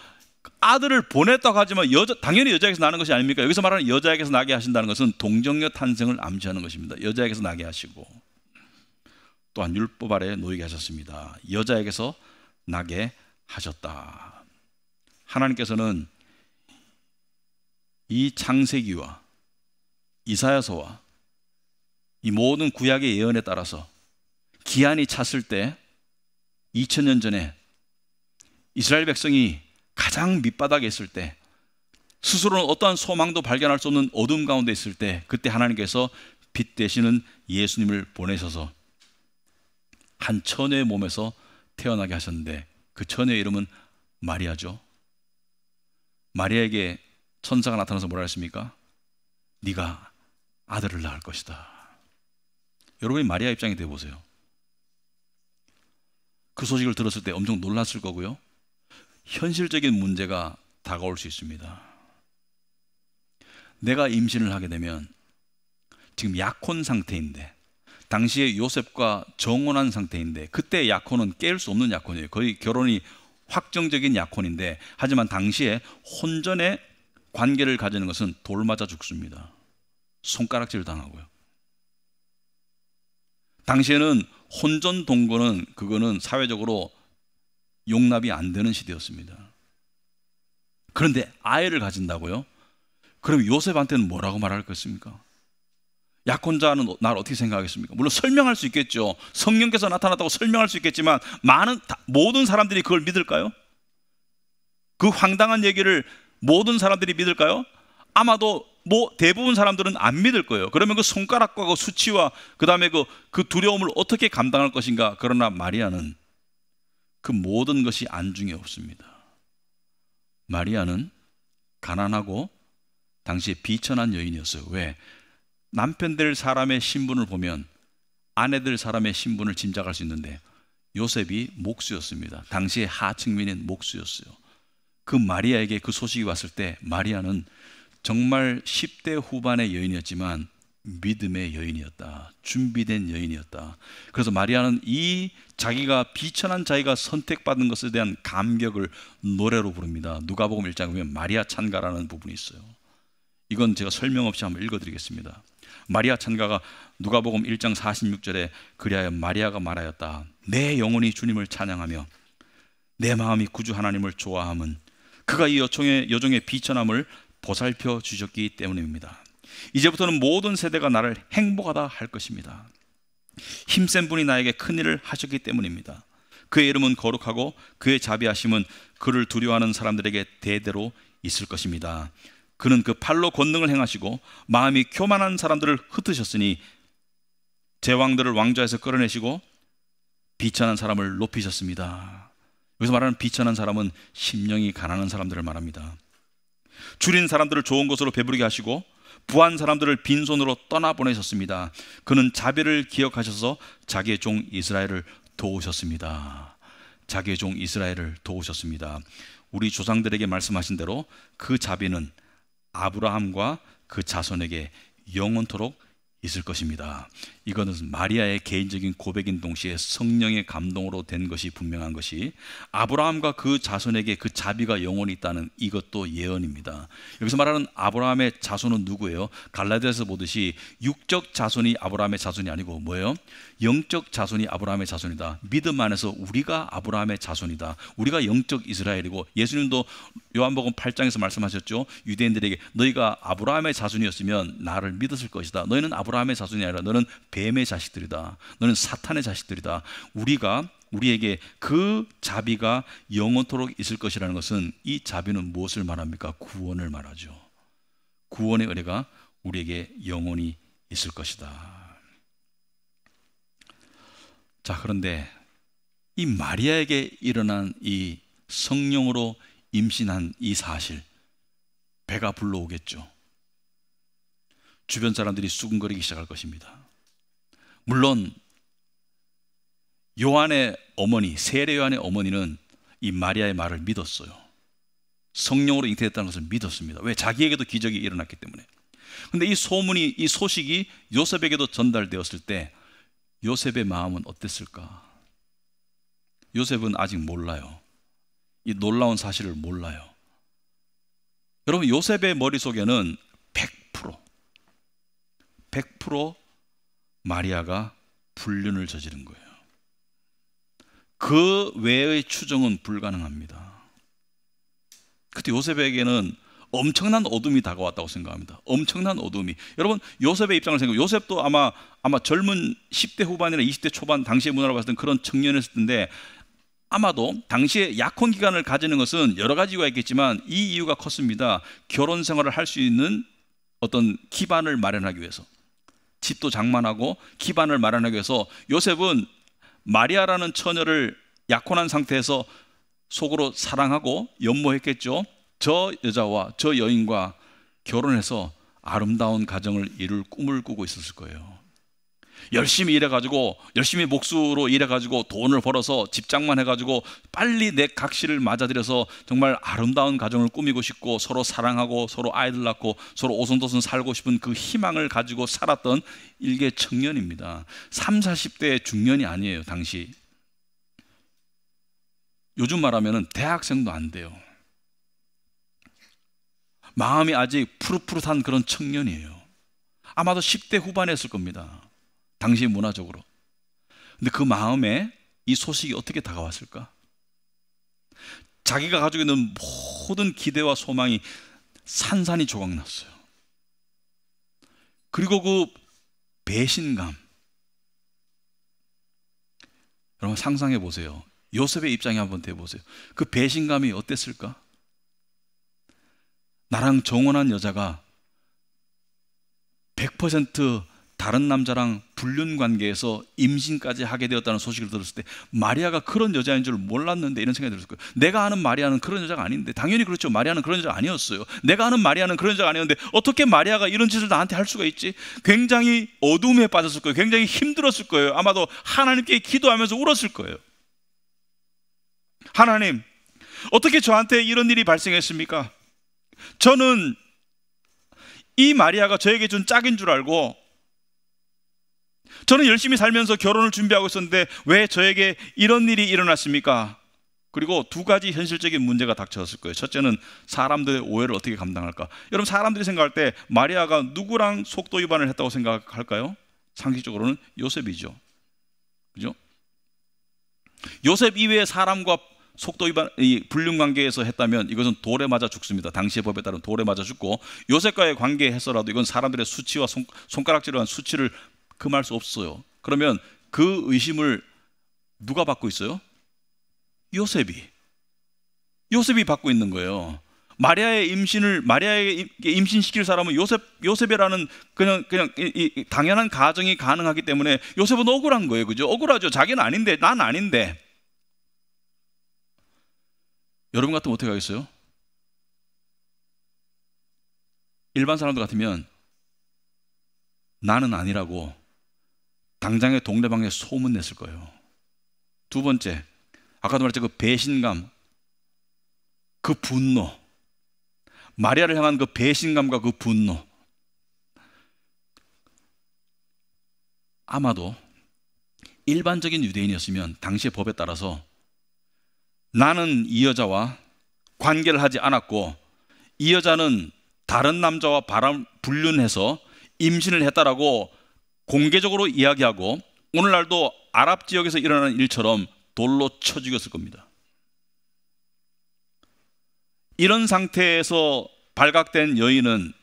아들을 보냈다고 하지만 당연히 여자에게서 나는 것이 아닙니까? 여기서 말하는 여자에게서 나게 하신다는 것은 동정녀 탄생을 암시하는 것입니다. 여자에게서 나게 하시고 또한 율법 아래 놓이게 하셨습니다. 여자에게서 나게 하셨다. 하나님께서는 이 창세기와 이사야서와 이 모든 구약의 예언에 따라서 기한이 찼을 때 2000년 전에 이스라엘 백성이 가장 밑바닥에 있을 때, 스스로는 어떠한 소망도 발견할 수 없는 어둠 가운데 있을 때, 그때 하나님께서 빛 되시는 예수님을 보내셔서 한 처녀의 몸에서 태어나게 하셨는데 그 처녀의 이름은 마리아죠. 마리아에게 천사가 나타나서 뭐라 했습니까? 네가 아들을 낳을 것이다. 여러분이 마리아 입장이 되어보세요. 그 소식을 들었을 때 엄청 놀랐을 거고요, 현실적인 문제가 다가올 수 있습니다. 내가 임신을 하게 되면 지금 약혼 상태인데, 당시에 요셉과 정혼한 상태인데, 그때 약혼은 깰 수 없는 약혼이에요. 거의 결혼이 확정적인 약혼인데, 하지만 당시에 혼전의 관계를 가지는 것은 돌 맞아 죽습니다. 손가락질 당하고요. 당시에는 혼전 동거는 그거는 사회적으로 용납이 안 되는 시대였습니다. 그런데 아이를 가진다고요? 그럼 요셉한테는 뭐라고 말할 것입니까? 약혼자는 날 어떻게 생각하겠습니까? 물론 설명할 수 있겠죠. 성령께서 나타났다고 설명할 수 있겠지만 모든 사람들이 그걸 믿을까요? 그 황당한 얘기를 모든 사람들이 믿을까요? 아마도 대부분 사람들은 안 믿을 거예요. 그러면 그 손가락과 그 수치와 그 다음에 그 두려움을 어떻게 감당할 것인가? 그러나 마리아는 그 모든 것이 안중에 없습니다. 마리아는 가난하고 당시에 비천한 여인이었어요. 왜? 남편 될 사람의 신분을 보면 아내 될 사람의 신분을 짐작할 수 있는데, 요셉이 목수였습니다. 당시에 하층민인 목수였어요. 그 마리아에게 그 소식이 왔을 때 마리아는 정말 10대 후반의 여인이었지만 믿음의 여인이었다. 준비된 여인이었다. 그래서 마리아는 이 자기가 비천한 자기가 선택받은 것에 대한 감격을 노래로 부릅니다. 누가복음 1장에 보면 마리아 찬가라는 부분이 있어요. 이건 제가 설명 없이 한번 읽어드리겠습니다. 마리아 찬가가 누가복음 1장 46절에 그리하여 마리아가 말하였다. 내 영혼이 주님을 찬양하며 내 마음이 구주 하나님을 좋아함은 그가 이 여종의 비천함을 보살펴 주셨기 때문입니다. 이제부터는 모든 세대가 나를 행복하다 할 것입니다. 힘센 분이 나에게 큰 일을 하셨기 때문입니다. 그의 이름은 거룩하고 그의 자비하심은 그를 두려워하는 사람들에게 대대로 있을 것입니다. 그는 그 팔로 권능을 행하시고 마음이 교만한 사람들을 흩으셨으니 제왕들을 왕좌에서 끌어내시고 비천한 사람을 높이셨습니다. 여기서 말하는 비천한 사람은 심령이 가난한 사람들을 말합니다. 줄인 사람들을 좋은 곳으로 배부르게 하시고 부한 사람들을 빈손으로 떠나보내셨습니다. 그는 자비를 기억하셔서 자기의 종 이스라엘을 도우셨습니다. 자기의 종 이스라엘을 도우셨습니다. 우리 조상들에게 말씀하신 대로 그 자비는 아브라함과 그 자손에게 영원토록 있을 것입니다. 이거는 마리아의 개인적인 고백인 동시에 성령의 감동으로 된 것이 분명한 것이, 아브라함과 그 자손에게 그 자비가 영원히 있다는 이것도 예언입니다. 여기서 말하는 아브라함의 자손은 누구예요? 갈라디아서 보듯이 육적 자손이 아브라함의 자손이 아니고 뭐예요? 영적 자손이 아브라함의 자손이다. 믿음 안에서 우리가 아브라함의 자손이다. 우리가 영적 이스라엘이고, 예수님도 요한복음 8장에서 말씀하셨죠. 유대인들에게 너희가 아브라함의 자손이었으면 나를 믿었을 것이다. 너희는 아브라함의 자손이 아니라 너는 뱀의 자식들이다. 너는 사탄의 자식들이다. 우리에게 그 자비가 영원토록 있을 것이라는 것은, 이 자비는 무엇을 말합니까? 구원을 말하죠. 구원의 은혜가 우리에게 영원히 있을 것이다. 자, 그런데 이 마리아에게 일어난 이 성령으로 임신한 이 사실, 배가 불러오겠죠. 주변 사람들이 수군거리기 시작할 것입니다. 물론 요한의 어머니, 세례 요한의 어머니는 이 마리아의 말을 믿었어요. 성령으로 잉태됐다는 것을 믿었습니다. 왜? 자기에게도 기적이 일어났기 때문에. 그런데 이 소문이, 이 소식이 요셉에게도 전달되었을 때 요셉의 마음은 어땠을까? 요셉은 아직 몰라요. 이 놀라운 사실을 몰라요. 여러분, 요셉의 머릿속에는 100% 마리아가 불륜을 저지른 거예요. 그 외의 추정은 불가능합니다. 그때 요셉에게는 엄청난 어둠이 다가왔다고 생각합니다. 엄청난 어둠이. 여러분, 요셉의 입장을 생각해요. 요셉도 아마 젊은 10대 후반이나 20대 초반, 당시의 문화로 봤을 때 그런 청년이었을 텐데, 아마도 당시에 약혼 기간을 가지는 것은 여러 가지 이유가 있겠지만 이 이유가 컸습니다. 결혼 생활을 할 수 있는 어떤 기반을 마련하기 위해서, 집도 장만하고 기반을 마련하기 위해서 요셉은 마리아라는 처녀를 약혼한 상태에서 속으로 사랑하고 연모했겠죠. 저 여자와 저 여인과 결혼해서 아름다운 가정을 이룰 꿈을 꾸고 있었을 거예요. 열심히 일해가지고, 열심히 목수로 일해가지고 돈을 벌어서 집장만 해가지고 빨리 내 각시를 맞아들여서 정말 아름다운 가정을 꾸미고 싶고, 서로 사랑하고 서로 아이들 낳고 서로 오손도손 살고 싶은 그 희망을 가지고 살았던 일개 청년입니다. 30, 40대의 중년이 아니에요. 당시 요즘 말하면 대학생도 안 돼요. 마음이 아직 푸릇푸릇한 그런 청년이에요. 아마도 10대 후반이었을 겁니다. 당시 문화적으로. 근데 그 마음에 이 소식이 어떻게 다가왔을까? 자기가 가지고 있는 모든 기대와 소망이 산산이 조각났어요. 그리고 그 배신감, 여러분 상상해 보세요. 요셉의 입장에 한번 대보세요. 그 배신감이 어땠을까? 나랑 정혼한 여자가 100% 다른 남자랑 불륜 관계에서 임신까지 하게 되었다는 소식을 들었을 때, 마리아가 그런 여자인 줄 몰랐는데 이런 생각이 들었을 거예요. 내가 아는 마리아는 그런 여자가 아닌데, 당연히 그렇죠. 마리아는 그런 여자가 아니었어요. 내가 아는 마리아는 그런 여자가 아니었는데 어떻게 마리아가 이런 짓을 나한테 할 수가 있지? 굉장히 어둠에 빠졌을 거예요. 굉장히 힘들었을 거예요. 아마도 하나님께 기도하면서 울었을 거예요. 하나님, 어떻게 저한테 이런 일이 발생했습니까? 저는 이 마리아가 저에게 준 짝인 줄 알고, 저는 열심히 살면서 결혼을 준비하고 있었는데 왜 저에게 이런 일이 일어났습니까? 그리고 두 가지 현실적인 문제가 닥쳐졌을 거예요. 첫째는 사람들의 오해를 어떻게 감당할까? 여러분, 사람들이 생각할 때 마리아가 누구랑 속도 위반을 했다고 생각할까요? 상식적으로는 요셉이죠. 그죠? 요셉 이외의 사람과 속도 위반, 이 불륜 관계에서 했다면 이것은 돌에 맞아 죽습니다. 당시의 법에 따르면 돌에 맞아 죽고, 요셉과의 관계에서라도 이건 사람들의 수치와 손가락질로 한 수치를 금할 수 없어요. 그러면 그 의심을 누가 받고 있어요? 요셉이 받고 있는 거예요. 마리아에게 임신시킬 사람은 요셉이라는 그냥 이 당연한 가정이 가능하기 때문에 요셉은 억울한 거예요. 그죠? 억울하죠. 자기는 아닌데, 난 아닌데. 여러분 같으면 어떻게 하겠어요? 일반 사람들 같으면 나는 아니라고 당장에 동네방에 소문냈을 거예요. 두 번째, 아까도 말했죠. 그 배신감, 그 분노, 마리아를 향한 그 배신감과 그 분노. 아마도 일반적인 유대인이었으면 당시의 법에 따라서 나는 이 여자와 관계를 하지 않았고 이 여자는 다른 남자와 불륜해서 임신을 했다라고 공개적으로 이야기하고 오늘날도 아랍 지역에서 일어나는 일처럼 돌로 쳐 죽였을 겁니다. 이런 상태에서 발각된 여인은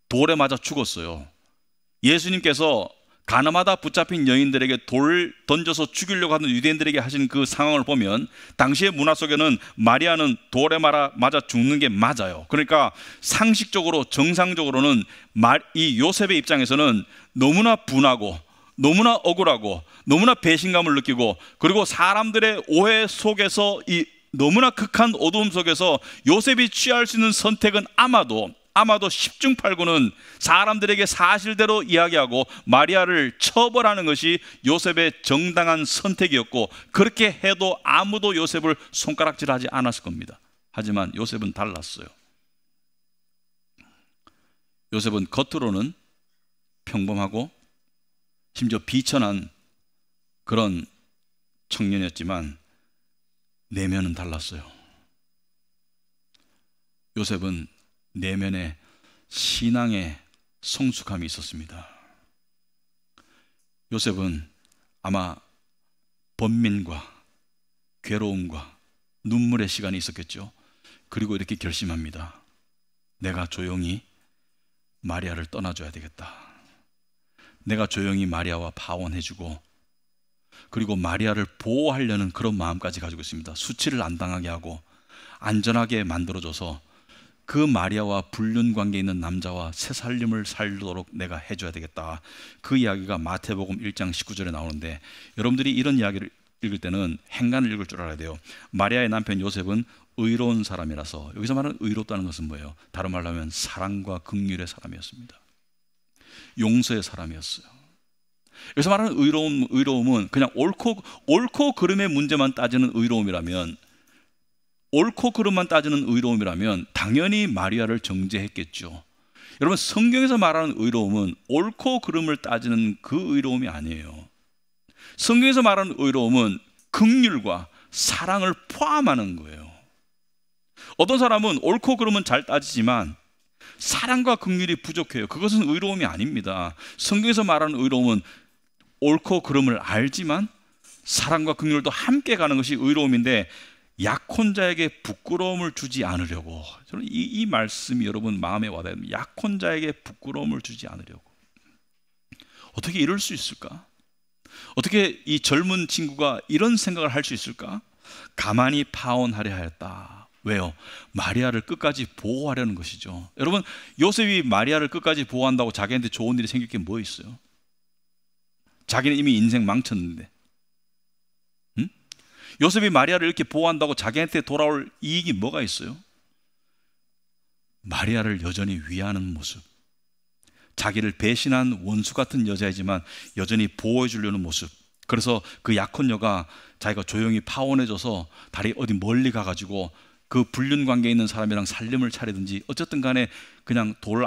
돌에 맞아 죽었어요. 예수님께서 가늠하다 붙잡힌 여인들에게 돌 던져서 죽이려고 하는 유대인들에게 하신 그 상황을 보면 당시의 문화 속에는 마리아는 돌에 맞아 죽는 게 맞아요. 그러니까 상식적으로 정상적으로는 이 요셉의 입장에서는 너무나 분하고 너무나 억울하고 너무나 배신감을 느끼고 그리고 사람들의 오해 속에서 이 너무나 극한 어두움 속에서 요셉이 취할 수 있는 선택은 아마도 10중 8구는 사람들에게 사실대로 이야기하고 마리아를 처벌하는 것이 요셉의 정당한 선택이었고 그렇게 해도 아무도 요셉을 손가락질하지 않았을 겁니다. 하지만 요셉은 달랐어요. 요셉은 겉으로는 평범하고 심지어 비천한 그런 청년이었지만 내면은 달랐어요. 요셉은 내면에 신앙의 성숙함이 있었습니다. 요셉은 아마 번민과 괴로움과 눈물의 시간이 있었겠죠. 그리고 이렇게 결심합니다. 내가 조용히 마리아를 떠나줘야 되겠다. 내가 조용히 마리아와 파혼해주고 그리고 마리아를 보호하려는 그런 마음까지 가지고 있습니다. 수치를 안 당하게 하고 안전하게 만들어줘서 그 마리아와 불륜 관계에 있는 남자와 새 살림을 살도록 내가 해줘야 되겠다. 그 이야기가 마태복음 1장 19절에 나오는데 여러분들이 이런 이야기를 읽을 때는 행간을 읽을 줄 알아야 돼요. 마리아의 남편 요셉은 의로운 사람이라서, 여기서 말하는 의롭다는 것은 뭐예요? 다른 말로 하면 사랑과 긍휼의 사람이었습니다. 용서의 사람이었어요. 여기서 말하는 의로움은 그냥 옳고 그름의 문제만 따지는 의로움이라면, 옳고 그름만 따지는 의로움이라면 당연히 마리아를 정죄했겠죠. 여러분, 성경에서 말하는 의로움은 옳고 그름을 따지는 그 의로움이 아니에요. 성경에서 말하는 의로움은 긍휼과 사랑을 포함하는 거예요. 어떤 사람은 옳고 그름은 잘 따지지만 사랑과 긍휼이 부족해요. 그것은 의로움이 아닙니다. 성경에서 말하는 의로움은 옳고 그름을 알지만 사랑과 긍휼도 함께 가는 것이 의로움인데, 약혼자에게 부끄러움을 주지 않으려고, 저는 이 말씀이 여러분 마음에 와닿아요. 약혼자에게 부끄러움을 주지 않으려고. 어떻게 이럴 수 있을까? 어떻게 이 젊은 친구가 이런 생각을 할 수 있을까? 가만히 파혼하려 하였다. 왜요? 마리아를 끝까지 보호하려는 것이죠. 여러분, 요셉이 마리아를 끝까지 보호한다고 자기한테 좋은 일이 생길 게 뭐 있어요? 자기는 이미 인생 망쳤는데. 요셉이 마리아를 이렇게 보호한다고 자기한테 돌아올 이익이 뭐가 있어요? 마리아를 여전히 위하는 모습, 자기를 배신한 원수 같은 여자이지만 여전히 보호해 주려는 모습. 그래서 그 약혼녀가 자기가 조용히 파혼해줘서 다리 어디 멀리 가가지고 그 불륜 관계에 있는 사람이랑 살림을 차리든지 어쨌든 간에 그냥 돌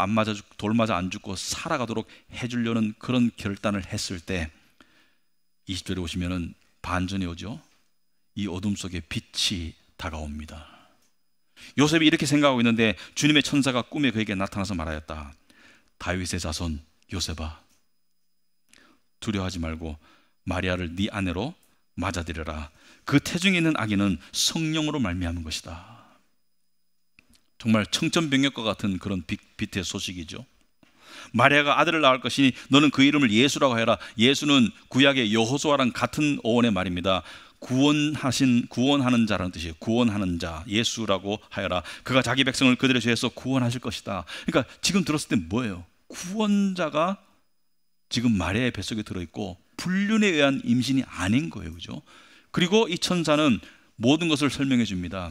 맞아 안 죽고 살아가도록 해주려는 그런 결단을 했을 때 20절에 오시면은 반전이 오죠. 이 어둠 속에 빛이 다가옵니다. 요셉이 이렇게 생각하고 있는데 주님의 천사가 꿈에 그에게 나타나서 말하였다. 다윗의 자손 요셉아, 두려워하지 말고 마리아를 네 아내로 맞아들여라. 그 태중에 있는 아기는 성령으로 말미암은 것이다. 정말 청천벽력과 같은 그런 빛의 소식이죠. 마리아가 아들을 낳을 것이니 너는 그 이름을 예수라고 해라. 예수는 구약의 여호수아랑 같은 어원의 말입니다. 구원하는 자라는 뜻이에요. 구원하는 자, 예수라고 하여라. 그가 자기 백성을 그들의 죄에서 구원하실 것이다. 그러니까 지금 들었을 때 뭐예요? 구원자가 지금 마리아의 뱃속에 들어있고 불륜에 의한 임신이 아닌 거예요. 그죠? 그리고 이 천사는 모든 것을 설명해 줍니다.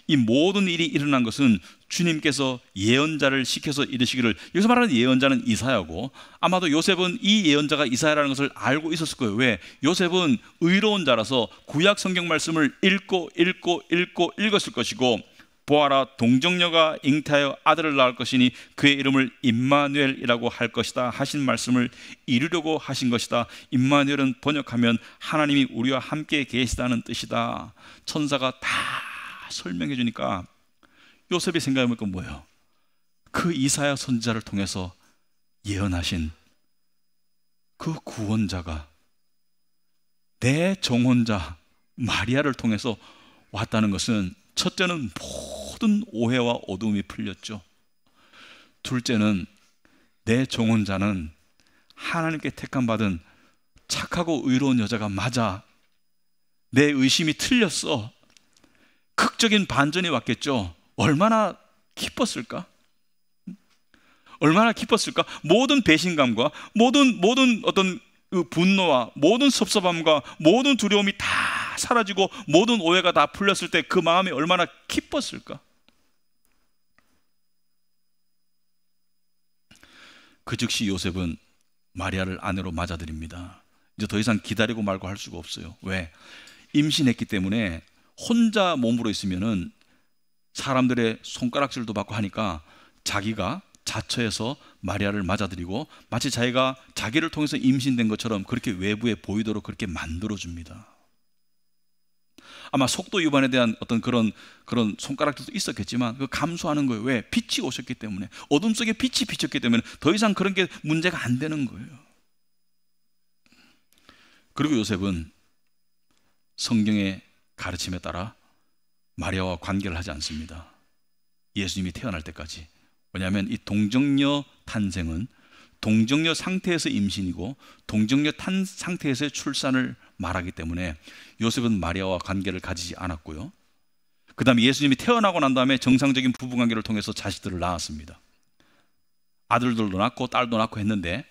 이 모든 일이 일어난 것은 주님께서 예언자를 시켜서 이르시기를, 여기서 말하는 예언자는 이사야고, 아마도 요셉은 이 예언자가 이사야라는 것을 알고 있었을 거예요. 왜? 요셉은 의로운 자라서 구약 성경 말씀을 읽었을 것이고 보아라, 동정녀가 잉태하여 아들을 낳을 것이니 그의 이름을 임마누엘이라고 할 것이다 하신 말씀을 이루려고 하신 것이다. 임마누엘은 번역하면 하나님이 우리와 함께 계시다는 뜻이다. 천사가 다 설명해 주니까 요셉이 생각해 볼 건 뭐예요? 그 이사야 선지자를 통해서 예언하신 그 구원자가 내 정혼자 마리아를 통해서 왔다는 것은, 첫째는 모든 오해와 어두움이 풀렸죠. 둘째는 내 정혼자는 하나님께 택함받은 착하고 의로운 여자가 맞아. 내 의심이 틀렸어. 극적인 반전이 왔겠죠. 얼마나 기뻤을까? 얼마나 기뻤을까? 모든 배신감과 모든 어떤 분노와 모든 섭섭함과 모든 두려움이 다 사라지고 모든 오해가 다 풀렸을 때 그 마음이 얼마나 기뻤을까? 그 즉시 요셉은 마리아를 아내로 맞아들입니다. 이제 더 이상 기다리고 말고 할 수가 없어요. 왜? 임신했기 때문에 혼자 몸으로 있으면은 사람들의 손가락질도 받고 하니까 자기가 자처해서 마리아를 맞아들이고 마치 자기가 자기를 통해서 임신된 것처럼 그렇게 외부에 보이도록 그렇게 만들어줍니다. 아마 속도 위반에 대한 어떤 그런 손가락들도 있었겠지만 그 감수하는 거예요. 왜? 빛이 오셨기 때문에, 어둠 속에 빛이 비쳤기 때문에 더 이상 그런 게 문제가 안 되는 거예요. 그리고 요셉은 성경의 가르침에 따라 마리아와 관계를 하지 않습니다. 예수님이 태어날 때까지. 왜냐하면 이 동정녀 탄생은 동정녀 상태에서 임신이고 동정녀 상태에서의 출산을 말하기 때문에 요셉은 마리아와 관계를 가지지 않았고요. 그 다음에 예수님이 태어나고 난 다음에 정상적인 부부관계를 통해서 자식들을 낳았습니다. 아들들도 낳고 딸도 낳고 했는데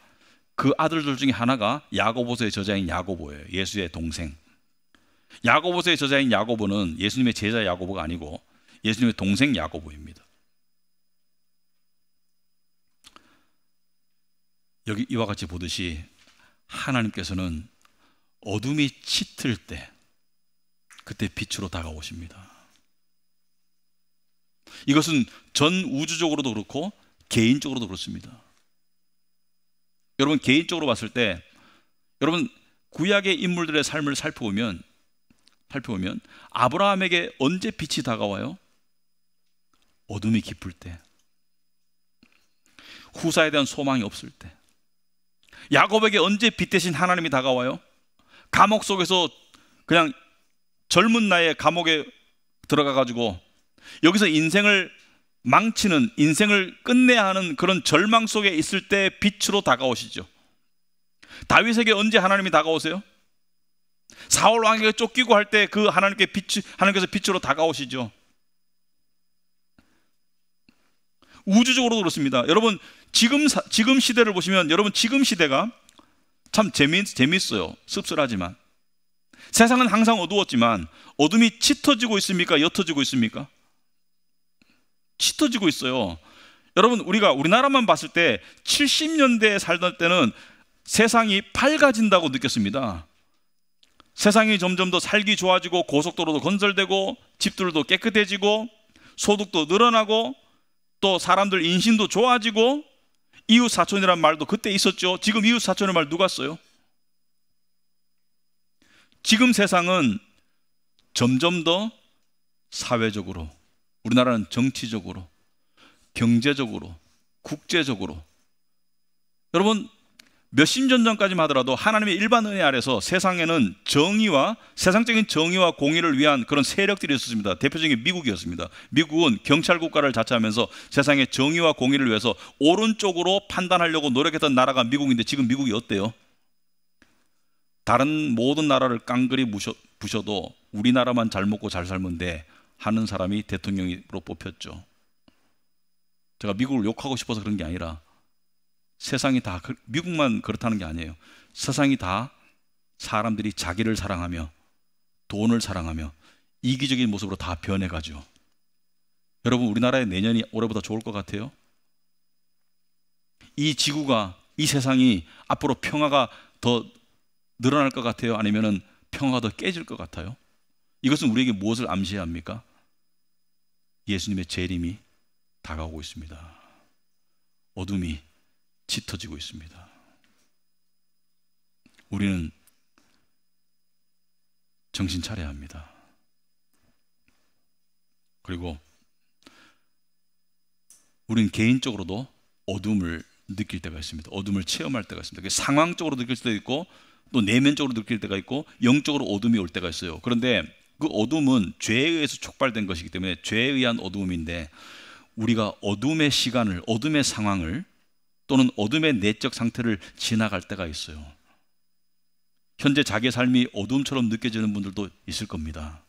그 아들들 중에 하나가 야고보서의 저자인 야고보예요. 예수의 동생. 야고보서의 저자인 야고보는 예수님의 제자 야고보가 아니고 예수님의 동생 야고보입니다. 여기 이와 같이 보듯이 하나님께서는 어둠이 짙을 때 그때 빛으로 다가오십니다. 이것은 전 우주적으로도 그렇고 개인적으로도 그렇습니다. 여러분, 개인적으로 봤을 때 여러분 구약의 인물들의 삶을 살펴보면 아브라함에게 언제 빛이 다가와요? 어둠이 깊을 때, 후사에 대한 소망이 없을 때. 야곱에게 언제 빛 대신 하나님이 다가와요? 감옥 속에서 그냥 젊은 나이에 감옥에 들어가 가지고 여기서 인생을 망치는, 인생을 끝내야 하는 그런 절망 속에 있을 때 빛으로 다가오시죠. 다윗에게 언제 하나님이 다가오세요? 사울 왕에게 쫓기고 할 때 그 하나님께서 빛으로 다가오시죠. 우주적으로도 그렇습니다. 여러분, 지금 시대를 보시면 여러분 지금 시대가 참 재밌어요. 씁쓸하지만 세상은 항상 어두웠지만 어둠이 짙어지고 있습니까? 옅어지고 있습니까? 짙어지고 있어요. 여러분, 우리가 우리나라만 봤을 때 70년대에 살던 때는 세상이 밝아진다고 느꼈습니다. 세상이 점점 더 살기 좋아지고 고속도로도 건설되고 집들도 깨끗해지고 소득도 늘어나고 또 사람들 인신도 좋아지고 이웃사촌이란 말도 그때 있었죠. 지금 이웃사촌의 말 누가 써요? 지금 세상은 점점 더 사회적으로, 우리나라는 정치적으로, 경제적으로, 국제적으로, 여러분 몇십 년 전까지만 하더라도 하나님의 일반 은혜 아래서 세상에는 세상적인 정의와 공의를 위한 그런 세력들이 있었습니다. 대표적인 게 미국이었습니다. 미국은 경찰 국가를 자처하면서 세상의 정의와 공의를 위해서 오른쪽으로 판단하려고 노력했던 나라가 미국인데 지금 미국이 어때요? 다른 모든 나라를 깡그리 부셔도 우리나라만 잘 먹고 잘 살면 돼 하는 사람이 대통령으로 뽑혔죠. 제가 미국을 욕하고 싶어서 그런 게 아니라 세상이 다, 미국만 그렇다는 게 아니에요. 세상이 다 사람들이 자기를 사랑하며 돈을 사랑하며 이기적인 모습으로 다 변해가죠. 여러분, 우리나라의 내년이 올해보다 좋을 것 같아요? 이 지구가, 이 세상이 앞으로 평화가 더 늘어날 것 같아요? 아니면 평화가 더 깨질 것 같아요? 이것은 우리에게 무엇을 암시합니까? 예수님의 재림이 다가오고 있습니다. 어둠이 짙어지고 있습니다. 우리는 정신 차려야 합니다. 그리고 우리는 개인적으로도 어둠을 느낄 때가 있습니다. 어둠을 체험할 때가 있습니다. 상황적으로 느낄 때도 있고 또 내면적으로 느낄 때가 있고 영적으로 어둠이 올 때가 있어요. 그런데 그 어둠은 죄에 의해서 촉발된 것이기 때문에 죄에 의한 어둠인데, 우리가 어둠의 시간을, 어둠의 상황을 또는 어둠의 내적 상태를 지나갈 때가 있어요. 현재 자기의 삶이 어둠처럼 느껴지는 분들도 있을 겁니다.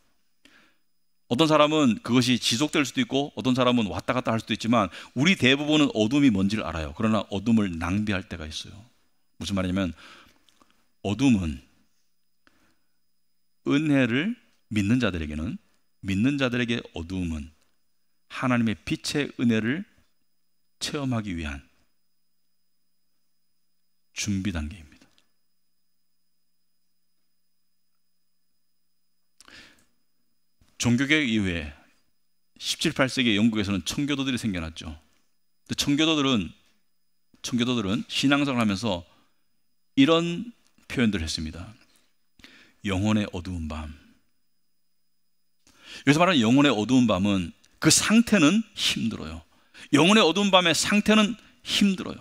어떤 사람은 그것이 지속될 수도 있고 어떤 사람은 왔다 갔다 할 수도 있지만, 우리 대부분은 어둠이 뭔지를 알아요. 그러나 어둠을 낭비할 때가 있어요. 무슨 말이냐면, 어둠은 은혜를 믿는 자들에게는, 믿는 자들에게 어둠은 하나님의 빛의 은혜를 체험하기 위한 준비 단계입니다. 종교개혁 이후에 17, 18세기 영국에서는 청교도들이 생겨났죠. 청교도들은 신앙생활을 하면서 이런 표현들을 했습니다. 영혼의 어두운 밤. 여기서 말하는 영혼의 어두운 밤은 그 상태는 힘들어요. 영혼의 어두운 밤의 상태는 힘들어요.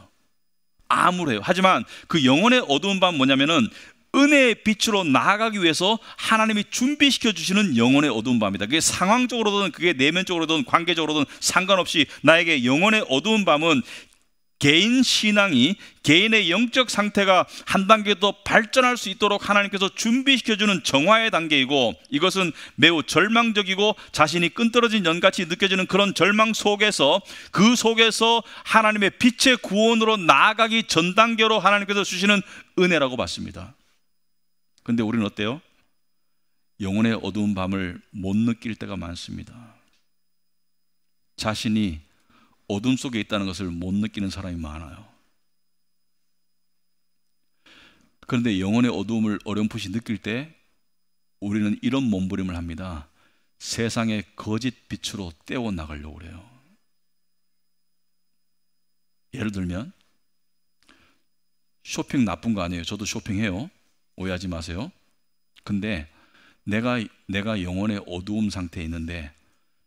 암울해요. 하지만 그 영혼의 어두운 밤은 뭐냐면은 은혜의 빛으로 나아가기 위해서 하나님이 준비시켜 주시는 영혼의 어두운 밤이다. 그게 상황적으로든 그게 내면적으로든 관계적으로든 상관없이 나에게 영혼의 어두운 밤은 개인 신앙이, 개인의 영적 상태가 한 단계 더 발전할 수 있도록 하나님께서 준비시켜주는 정화의 단계이고, 이것은 매우 절망적이고 자신이 끈떨어진 연같이 느껴지는 그런 절망 속에서, 그 속에서 하나님의 빛의 구원으로 나아가기 전 단계로 하나님께서 주시는 은혜라고 봤습니다. 그런데 우리는 어때요? 영혼의 어두운 밤을 못 느낄 때가 많습니다. 자신이 어둠 속에 있다는 것을 못 느끼는 사람이 많아요. 그런데 영혼의 어두움을 어렴풋이 느낄 때 우리는 이런 몸부림을 합니다. 세상의 거짓 빛으로 떼어 나가려고 그래요. 예를 들면, 쇼핑 나쁜 거 아니에요. 저도 쇼핑해요. 오해하지 마세요. 근데 내가 영혼의 어두움 상태에 있는데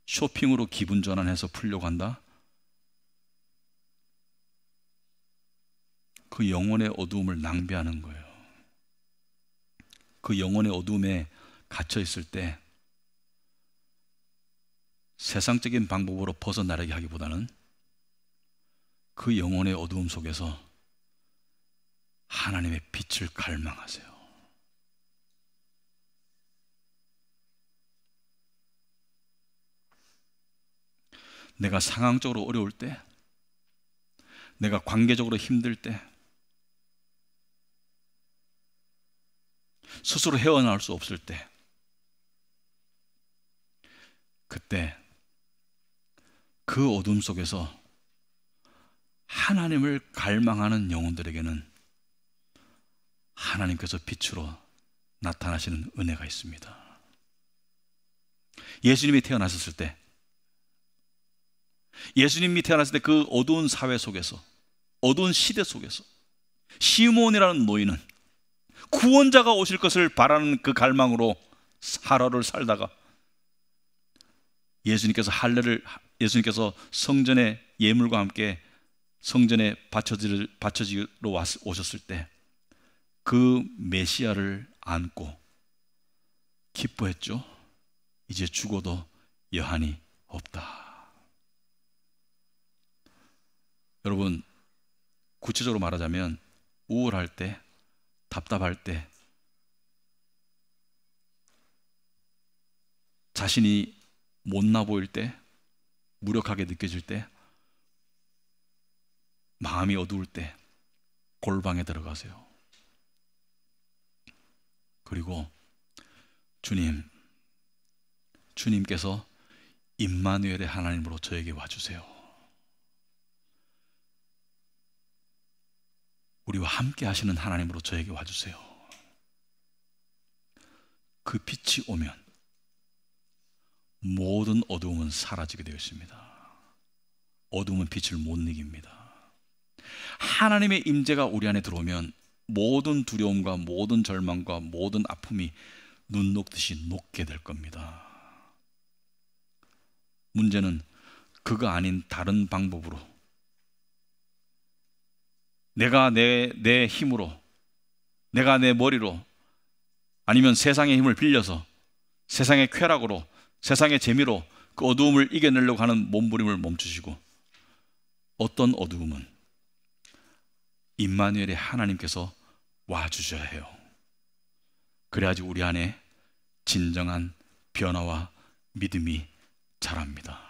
쇼핑으로 기분 전환해서 풀려고 한다? 그 영혼의 어두움을 낭비하는 거예요. 그 영혼의 어두움에 갇혀 있을 때 세상적인 방법으로 벗어나려게 하기보다는 그 영혼의 어두움 속에서 하나님의 빛을 갈망하세요. 내가 상황적으로 어려울 때, 내가 관계적으로 힘들 때, 스스로 헤어나올 수 없을 때, 그때 그 어둠 속에서 하나님을 갈망하는 영혼들에게는 하나님께서 빛으로 나타나시는 은혜가 있습니다. 예수님이 태어나셨을 때, 그 어두운 사회 속에서, 어두운 시대 속에서 시므온이라는 노인은 구원자가 오실 것을 바라는 그 갈망으로 하루를 살다가 예수님께서 성전의 예물과 함께 성전에 바쳐지러 오셨을 때 그 메시아를 안고 기뻐했죠. 이제 죽어도 여한이 없다. 여러분, 구체적으로 말하자면 우울할 때, 답답할 때, 자신이 못나 보일 때, 무력하게 느껴질 때, 마음이 어두울 때 골방에 들어가세요. 그리고 주님께서 임마누엘의 하나님으로 저에게 와주세요. 우리와 함께 하시는 하나님으로 저에게 와주세요. 그 빛이 오면 모든 어두움은 사라지게 되어 있습니다. 어두움은 빛을 못 이깁니다. 하나님의 임재가 우리 안에 들어오면 모든 두려움과 모든 절망과 모든 아픔이 눈 녹듯이 녹게 될 겁니다. 문제는 그거 아닌 다른 방법으로, 내가 내 힘으로, 내가 내 머리로, 아니면 세상의 힘을 빌려서, 세상의 쾌락으로, 세상의 재미로 그 어두움을 이겨내려고 하는 몸부림을 멈추시고, 어떤 어두움은 임마누엘의 하나님께서 와주셔야 해요. 그래야지 우리 안에 진정한 변화와 믿음이 자랍니다.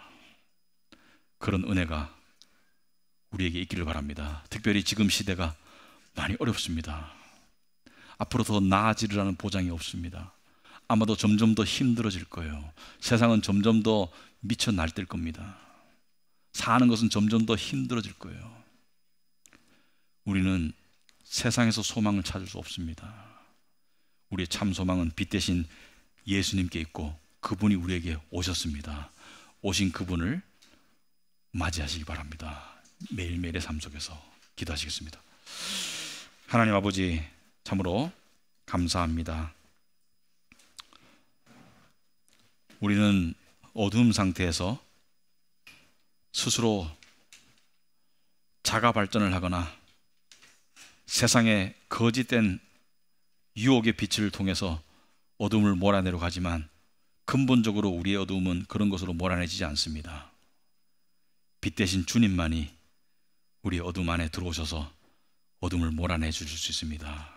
그런 은혜가 우리에게 있기를 바랍니다. 특별히 지금 시대가 많이 어렵습니다. 앞으로 더 나아지리라는 보장이 없습니다. 아마도 점점 더 힘들어질 거예요. 세상은 점점 더 미쳐 날뛸 겁니다. 사는 것은 점점 더 힘들어질 거예요. 우리는 세상에서 소망을 찾을 수 없습니다. 우리의 참 소망은 빛 대신 예수님께 있고, 그분이 우리에게 오셨습니다. 오신 그분을 맞이하시기 바랍니다. 매일매일의 삶 속에서 기도하시겠습니다. 하나님 아버지, 참으로 감사합니다. 우리는 어두움 상태에서 스스로 자가 발전을 하거나 세상의 거짓된 유혹의 빛을 통해서 어둠을 몰아내려 가지만, 근본적으로 우리의 어둠은 그런 것으로 몰아내지지 않습니다. 빛 대신 주님만이 우리 어둠 안에 들어오셔서 어둠을 몰아내 주실 수 있습니다.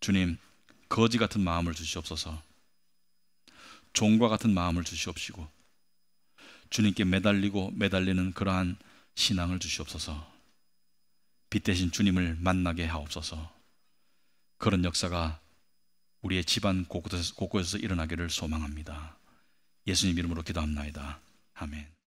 주님, 거지 같은 마음을 주시옵소서. 종과 같은 마음을 주시옵시고, 주님께 매달리는 그러한 신앙을 주시옵소서. 빛 대신 주님을 만나게 하옵소서. 그런 역사가 우리의 집안 곳곳에서 일어나기를 소망합니다. 예수님 이름으로 기도합나이다. 아멘.